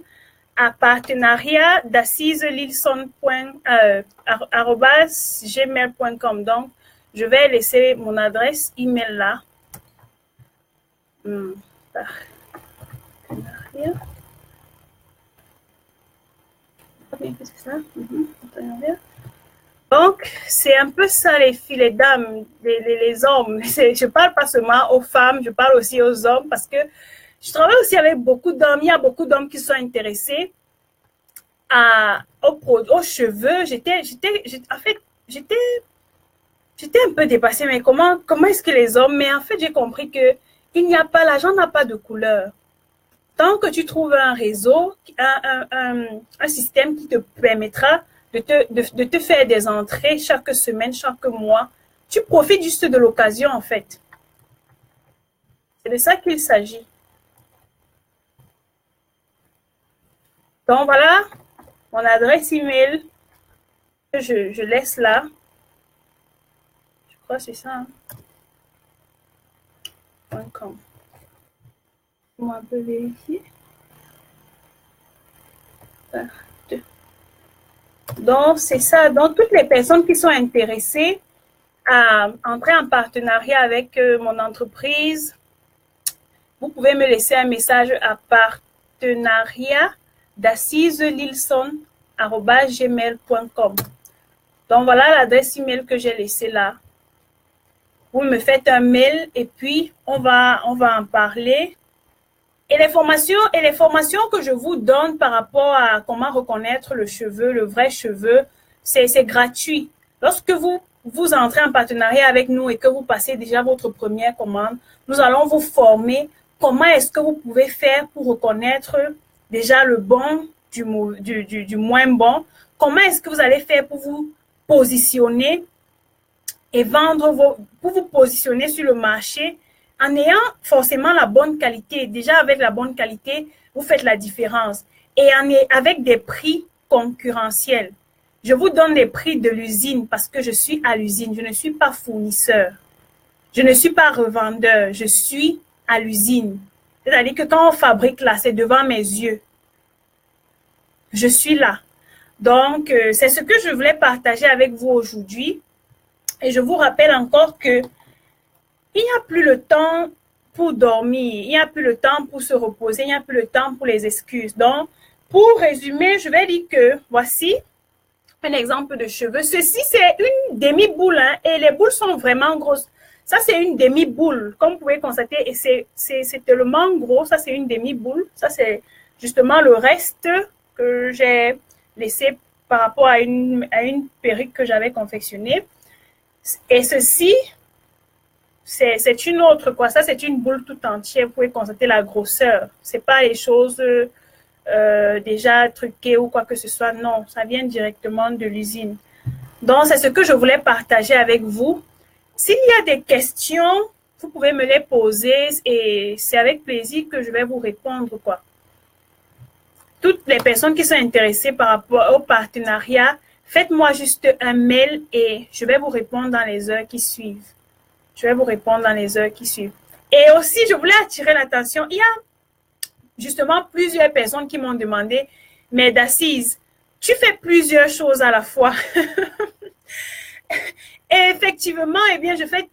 à partenariat.daciselilson.gmail.com. Donc, je vais laisser mon adresse email là. Partenariat. Qu'est-ce que c'est ça? Donc, c'est un peu ça les filles, les dames, les hommes. Je parle pas seulement aux femmes, je parle aussi aux hommes parce que je travaille aussi avec beaucoup d'hommes. Il y a beaucoup d'hommes qui sont intéressés aux cheveux. En fait, j'étais un peu dépassée. Mais comment est-ce que les hommes... Mais en fait, j'ai compris que l'argent n'a pas de couleur. Tant que tu trouves un réseau, un système qui te permettra de te faire des entrées chaque semaine, chaque mois, tu profites juste de l'occasion, en fait. C'est de ça qu'il s'agit. Donc, voilà mon adresse email que je laisse là. Je crois que c'est ça. .com. On va un peu vérifier. Donc, c'est ça. Donc, toutes les personnes qui sont intéressées à entrer en partenariat avec mon entreprise, vous pouvez me laisser un message à partenariat.daciselilson@gmail.com. Donc, voilà l'adresse email que j'ai laissée là. Vous me faites un mail et puis on va en parler. Et les formations que je vous donne par rapport à comment reconnaître le cheveu, le vrai cheveu, c'est gratuit. Lorsque vous entrez en partenariat avec nous et que vous passez déjà votre première commande, nous allons vous former comment est-ce que vous pouvez faire pour reconnaître déjà le bon du moins bon. Comment est-ce que vous allez faire pour vous positionner et pour vous positionner sur le marché en ayant forcément la bonne qualité. Déjà, avec la bonne qualité, vous faites la différence. Et avec des prix concurrentiels. Je vous donne les prix de l'usine parce que je suis à l'usine. Je ne suis pas fournisseur. Je ne suis pas revendeur. Je suis à l'usine. C'est-à-dire que quand on fabrique là, c'est devant mes yeux. Je suis là. Donc, c'est ce que je voulais partager avec vous aujourd'hui. Et je vous rappelle encore que il n'y a plus le temps pour dormir, il n'y a plus le temps pour se reposer, il n'y a plus le temps pour les excuses. Donc, pour résumer, je vais dire que voici un exemple de cheveux. Ceci, c'est une demi-boule hein, et les boules sont vraiment grosses. Ça, c'est une demi-boule, comme vous pouvez constater, et c'est tellement gros. Ça, c'est une demi-boule. Ça, c'est justement le reste que j'ai laissé par rapport à une perruque que j'avais confectionnée. Et ceci, c'est une autre, quoi. Ça, c'est une boule tout entière. Vous pouvez constater la grosseur. C'est pas les choses déjà truquées ou quoi que ce soit. Non, ça vient directement de l'usine. Donc, c'est ce que je voulais partager avec vous. S'il y a des questions, vous pouvez me les poser et c'est avec plaisir que je vais vous répondre, quoi. Toutes les personnes qui sont intéressées par rapport au partenariat, faites-moi juste un mail et je vais vous répondre dans les heures qui suivent. Je vais vous répondre dans les heures qui suivent. Et aussi, je voulais attirer l'attention. Il y a justement plusieurs personnes qui m'ont demandé, mais Dacise, tu fais plusieurs choses à la fois. Et effectivement, eh bien, je fais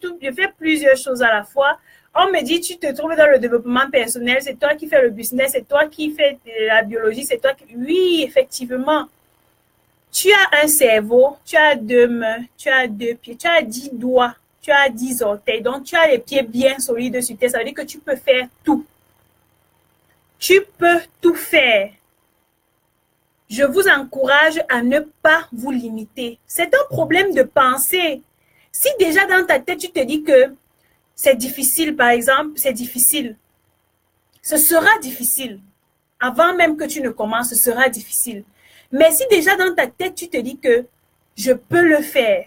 plusieurs choses à la fois. On me dit, tu te trouves dans le développement personnel, c'est toi qui fais le business, c'est toi qui fais la biologie, c'est toi qui... Oui, effectivement. Tu as un cerveau, tu as 2 mains, tu as 2 pieds, tu as 10 doigts. Tu as 10 orteils, donc tu as les pieds bien solides sur terre. Ça veut dire que tu peux faire tout. Tu peux tout faire. Je vous encourage à ne pas vous limiter. C'est un problème de pensée. Si déjà dans ta tête, tu te dis que c'est difficile, par exemple, c'est difficile. Ce sera difficile. Avant même que tu ne commences, ce sera difficile. Mais si déjà dans ta tête, tu te dis que je peux le faire,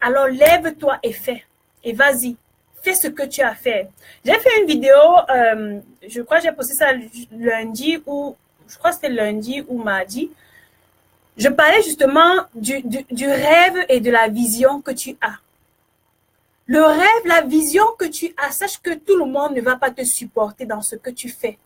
Alors lève-toi et fais. Et vas-y, fais ce que tu as à faire. J'ai fait une vidéo, je crois que j'ai posté ça lundi ou, je crois que c'était lundi ou mardi. Je parlais justement du rêve et de la vision que tu as. Le rêve, la vision que tu as, sache que tout le monde ne va pas te supporter dans ce que tu fais.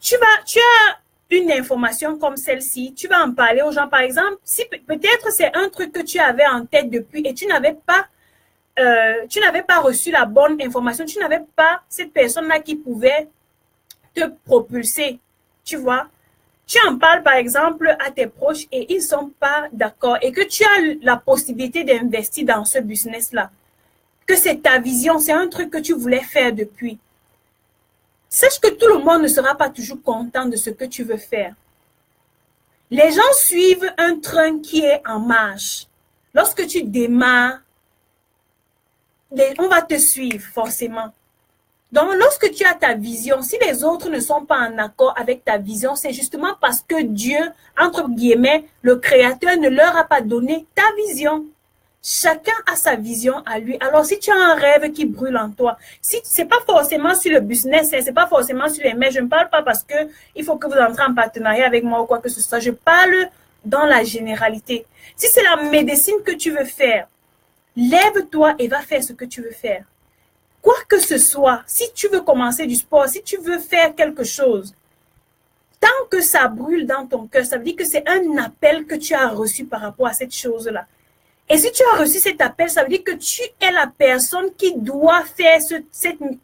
Tu as une information comme celle-ci, tu vas en parler aux gens. Par exemple, si peut-être c'est un truc que tu avais en tête depuis et tu n'avais pas reçu la bonne information, tu n'avais pas cette personne-là qui pouvait te propulser, tu vois. Tu en parles par exemple à tes proches et ils ne sont pas d'accord et que tu as la possibilité d'investir dans ce business-là, que c'est ta vision, c'est un truc que tu voulais faire depuis. Sache que tout le monde ne sera pas toujours content de ce que tu veux faire. Les gens suivent un train qui est en marche. Lorsque tu démarres, on va te suivre forcément. Donc, lorsque tu as ta vision, si les autres ne sont pas en accord avec ta vision, c'est justement parce que Dieu, entre guillemets, le Créateur ne leur a pas donné ta vision. Chacun a sa vision à lui. Alors, si tu as un rêve qui brûle en toi, si c'est pas forcément sur le business, c'est pas forcément sur les mails, je ne parle pas parce que il faut que vous entrez en partenariat avec moi ou quoi que ce soit. Je parle dans la généralité. Si c'est la médecine que tu veux faire, lève-toi et va faire ce que tu veux faire. Quoi que ce soit, si tu veux commencer du sport, si tu veux faire quelque chose, tant que ça brûle dans ton cœur, ça veut dire que c'est un appel que tu as reçu par rapport à cette chose-là. Et si tu as reçu cet appel, ça veut dire que tu es la personne qui doit faire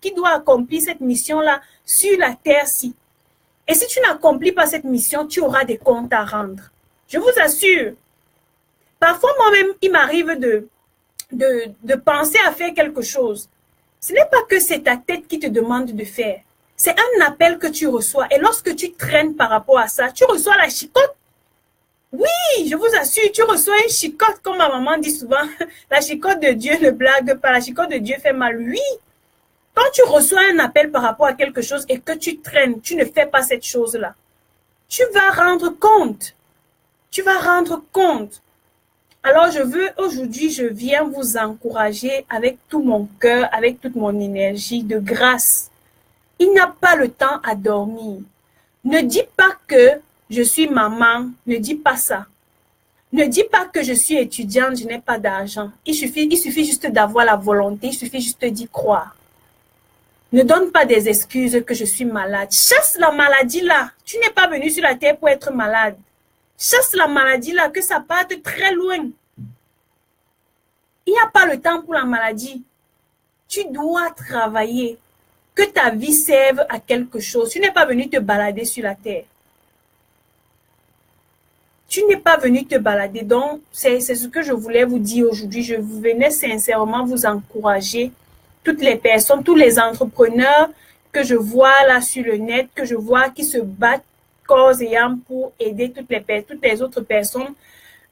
qui doit accomplir cette mission-là sur la terre-ci. Et si tu n'accomplis pas cette mission, tu auras des comptes à rendre. Je vous assure. Parfois, moi-même, il m'arrive de penser à faire quelque chose. Ce n'est pas que c'est ta tête qui te demande de faire. C'est un appel que tu reçois. Et lorsque tu traînes par rapport à ça, tu reçois la chicotte. Oui, je vous assure, tu reçois une chicotte, comme ma maman dit souvent. La chicotte de Dieu ne blague pas. La chicotte de Dieu fait mal. Oui. Quand tu reçois un appel par rapport à quelque chose et que tu traînes, tu ne fais pas cette chose-là. Tu vas rendre compte. Tu vas rendre compte. Alors, aujourd'hui, je viens vous encourager avec tout mon cœur, avec toute mon énergie de grâce. Il n'a pas le temps à dormir. Ne dis pas que je suis maman, ne dis pas ça. Ne dis pas que je suis étudiante, je n'ai pas d'argent. Il suffit juste d'avoir la volonté, il suffit juste d'y croire. Ne donne pas des excuses que je suis malade. Chasse la maladie là. Tu n'es pas venu sur la terre pour être malade. Chasse la maladie là, que ça parte très loin. Il n'y a pas le temps pour la maladie. Tu dois travailler. Que ta vie serve à quelque chose. Tu n'es pas venu te balader sur la terre. Tu n'es pas venu te balader. Donc, c'est ce que je voulais vous dire aujourd'hui. Je venais sincèrement vous encourager. Toutes les personnes, tous les entrepreneurs que je vois là sur le net, que je vois qui se battent corps et âme pour aider toutes les autres personnes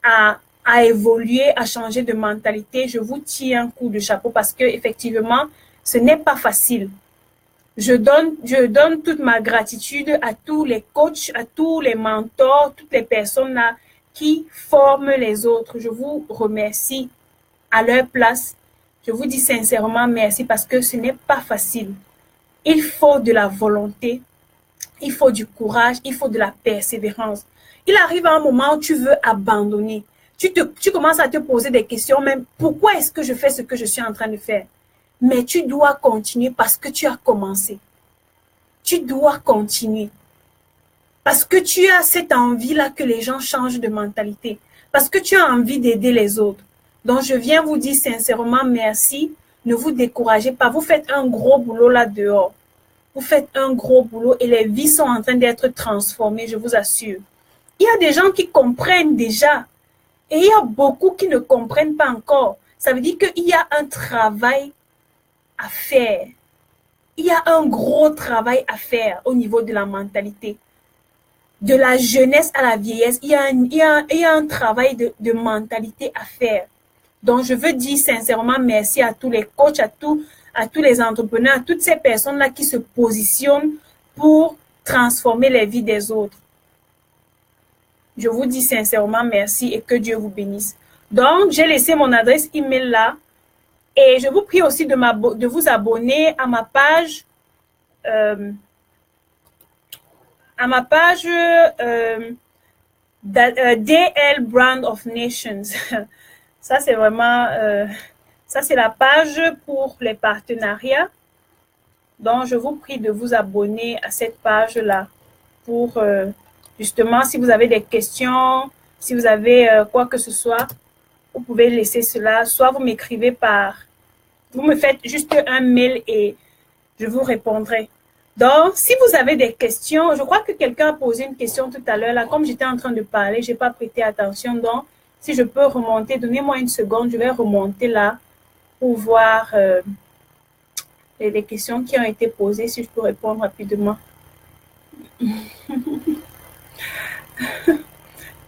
à évoluer, à changer de mentalité. Je vous tire un coup de chapeau parce que effectivement, ce n'est pas facile. Je donne toute ma gratitude à tous les coachs, à tous les mentors, toutes les personnes là qui forment les autres. Je vous remercie à leur place. Je vous dis sincèrement merci parce que ce n'est pas facile. Il faut de la volonté, il faut du courage, il faut de la persévérance. Il arrive un moment où tu veux abandonner. Tu commences à te poser des questions, même pourquoi est-ce que je fais ce que je suis en train de faire? Mais tu dois continuer parce que tu as commencé. Tu dois continuer. Parce que tu as cette envie-là que les gens changent de mentalité. Parce que tu as envie d'aider les autres. Donc, je viens vous dire sincèrement merci. Ne vous découragez pas. Vous faites un gros boulot là dehors. Vous faites un gros boulot et les vies sont en train d'être transformées, je vous assure. Il y a des gens qui comprennent déjà. Et il y a beaucoup qui ne comprennent pas encore. Ça veut dire qu'il y a un travail à faire. Il y a un gros travail à faire au niveau de la mentalité. De la jeunesse à la vieillesse, il y a un travail de mentalité à faire. Donc, je veux dire sincèrement merci à tous les coachs, à tous les entrepreneurs, à toutes ces personnes-là qui se positionnent pour transformer les vies des autres. Je vous dis sincèrement merci et que Dieu vous bénisse. Donc, j'ai laissé mon adresse email là. Et je vous prie aussi de vous abonner à ma page, DL Brand of Nations. Ça, c'est vraiment, ça, c'est la page pour les partenariats. Donc, je vous prie de vous abonner à cette page-là pour, justement, si vous avez des questions, si vous avez quoi que ce soit, vous pouvez laisser cela. Soit vous m'écrivez vous me faites juste un mail et je vous répondrai. Donc, si vous avez des questions, je crois que quelqu'un a posé une question tout à l'heure, là, comme j'étais en train de parler, je n'ai pas prêté attention. Donc, si je peux remonter, donnez-moi une seconde, je vais remonter là pour voir les questions qui ont été posées, si je peux répondre rapidement.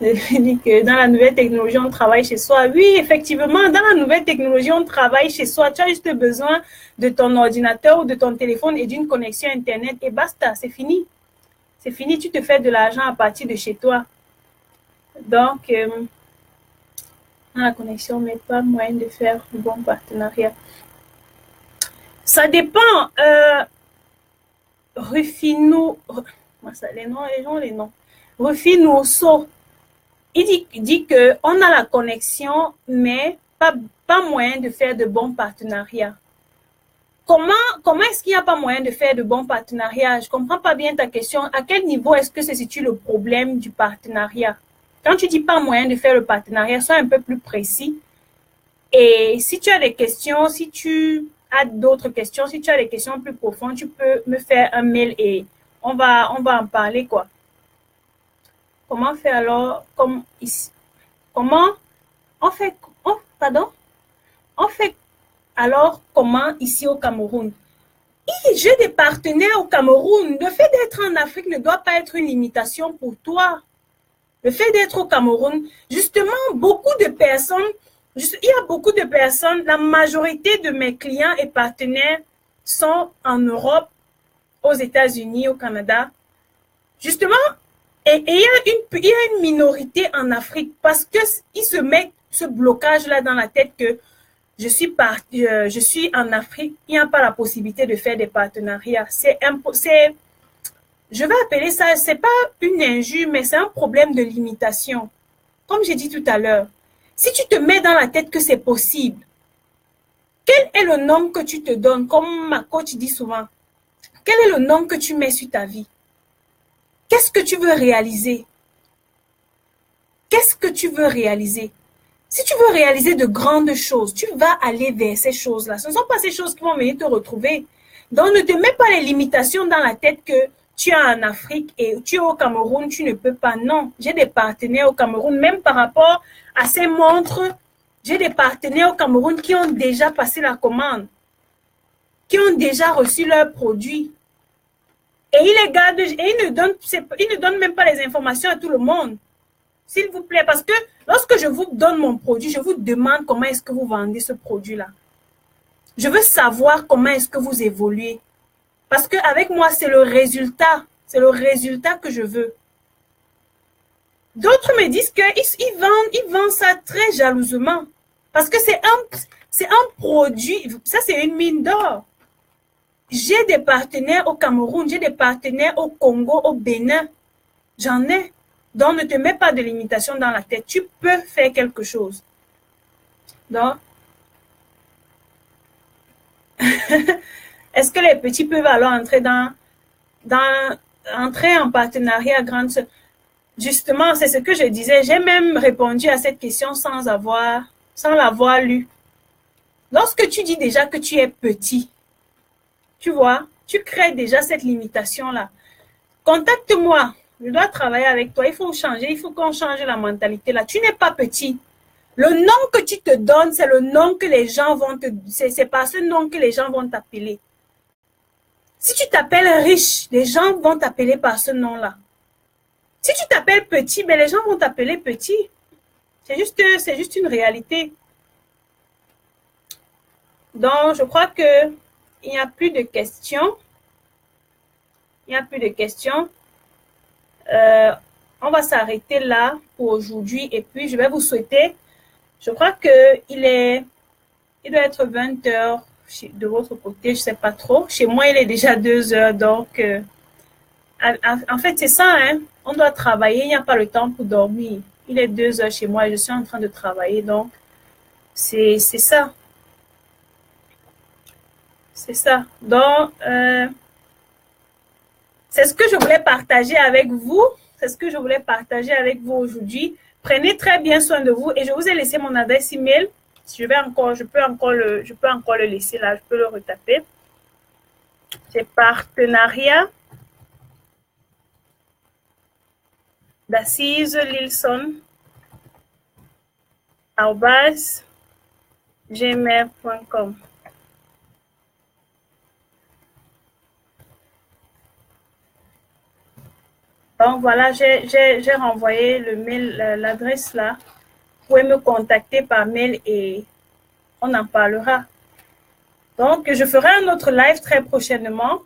Je dis que dans la nouvelle technologie, on travaille chez soi. Oui, effectivement, dans la nouvelle technologie, on travaille chez soi. Tu as juste besoin de ton ordinateur ou de ton téléphone et d'une connexion Internet et basta, c'est fini. C'est fini, tu te fais de l'argent à partir de chez toi. Donc, la connexion n'est pas moyen de faire un bon partenariat. Ça dépend. Rufino, les noms. Rufinoso. Il dit qu'on a la connexion, mais pas moyen de faire de bons partenariats. Comment est-ce qu'il n'y a pas moyen de faire de bons partenariats? Je ne comprends pas bien ta question. À quel niveau est-ce que se situe le problème du partenariat? Quand tu dis pas moyen de faire le partenariat, sois un peu plus précis. Et si tu as des questions, si tu as d'autres questions, si tu as des questions plus profondes, tu peux me faire un mail et on va en parler, quoi. Comment faire alors comme ici? Comment on fait alors comment ici au Cameroun? J'ai des partenaires au Cameroun. Le fait d'être en Afrique ne doit pas être une limitation pour toi. Le fait d'être au Cameroun, justement, il y a beaucoup de personnes, la majorité de mes clients et partenaires sont en Europe, aux États-Unis, au Canada. Justement, et il y a une minorité en Afrique parce qu'ils se mettent ce blocage-là dans la tête que je suis en Afrique, il n'y a pas la possibilité de faire des partenariats. Je vais appeler ça, c'est pas une injure, mais c'est un problème de limitation. Comme j'ai dit tout à l'heure, si tu te mets dans la tête que c'est possible, quel est le nom que tu te donnes? Comme ma coach dit souvent, quel est le nom que tu mets sur ta vie? Qu'est-ce que tu veux réaliser? Qu'est-ce que tu veux réaliser? Si tu veux réaliser de grandes choses, tu vas aller vers ces choses-là. Ce ne sont pas ces choses qui vont venir te retrouver. Donc, ne te mets pas les limitations dans la tête que tu es en Afrique et tu es au Cameroun, tu ne peux pas. Non, j'ai des partenaires au Cameroun, même par rapport à ces montres, j'ai des partenaires au Cameroun qui ont déjà passé la commande, qui ont déjà reçu leurs produits. Et ils les gardent, et ils ne donnent même pas les informations à tout le monde. S'il vous plaît, parce que lorsque je vous donne mon produit, je vous demande comment est-ce que vous vendez ce produit-là. Je veux savoir comment est-ce que vous évoluez. Parce qu'avec moi, c'est le résultat que je veux. D'autres me disent qu'ils vendent ça très jalousement. Parce que c'est un produit, ça c'est une mine d'or. J'ai des partenaires au Cameroun, j'ai des partenaires au Congo, au Bénin. J'en ai. Donc, ne te mets pas de limitation dans la tête. Tu peux faire quelque chose. Donc, est-ce que les petits peuvent alors entrer entrer en partenariat grande sœur? Justement, c'est ce que je disais. J'ai même répondu à cette question sans l'avoir lu. Lorsque tu dis déjà que tu es petit, tu vois, tu crées déjà cette limitation-là. Contacte-moi. Je dois travailler avec toi. Il faut changer. Il faut qu'on change la mentalité là. Tu n'es pas petit. Le nom que tu te donnes, c'est le nom que les gens c'est par ce nom que les gens vont t'appeler. Si tu t'appelles riche, les gens vont t'appeler par ce nom-là. Si tu t'appelles petit, ben les gens vont t'appeler petit. C'est juste une réalité. Donc, je crois que il n'y a plus de questions. Il n'y a plus de questions. On va s'arrêter là pour aujourd'hui et puis je vais vous souhaiter Je crois que il doit être 20 heures de votre côté, je sais pas trop. Chez moi, il est déjà 2 heures, donc en fait, c'est ça, hein. On doit travailler, il n'y a pas le temps pour dormir. Il est 2 heures chez moi et je suis en train de travailler, donc c'est ça. C'est ça. Donc, c'est ce que je voulais partager avec vous. C'est ce que je voulais partager avec vous aujourd'hui. Prenez très bien soin de vous et je vous ai laissé mon adresse email. Je peux encore le laisser là, je peux le retaper. C'est partenariat d'Assise Lilson @gmail.com. Donc voilà, j'ai renvoyé le mail, l'adresse là. Vous pouvez me contacter par mail et on en parlera. Donc, je ferai un autre live très prochainement.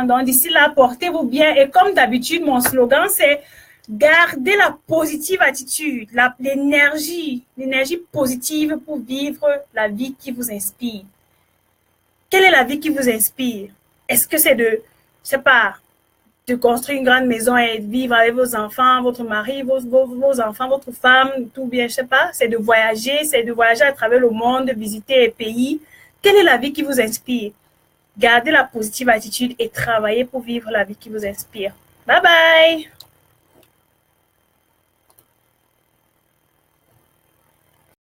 Donc, d'ici là, portez-vous bien. Et comme d'habitude, mon slogan, c'est garder la positive attitude, l'énergie positive pour vivre la vie qui vous inspire. Quelle est la vie qui vous inspire? Est-ce que c'est de, je sais pas, de construire une grande maison et vivre avec vos enfants, votre mari, vos enfants, votre femme, tout bien, je sais pas. C'est de voyager à travers le monde, visiter les pays. Quelle est la vie qui vous inspire? Gardez la positive attitude et travaillez pour vivre la vie qui vous inspire. Bye bye!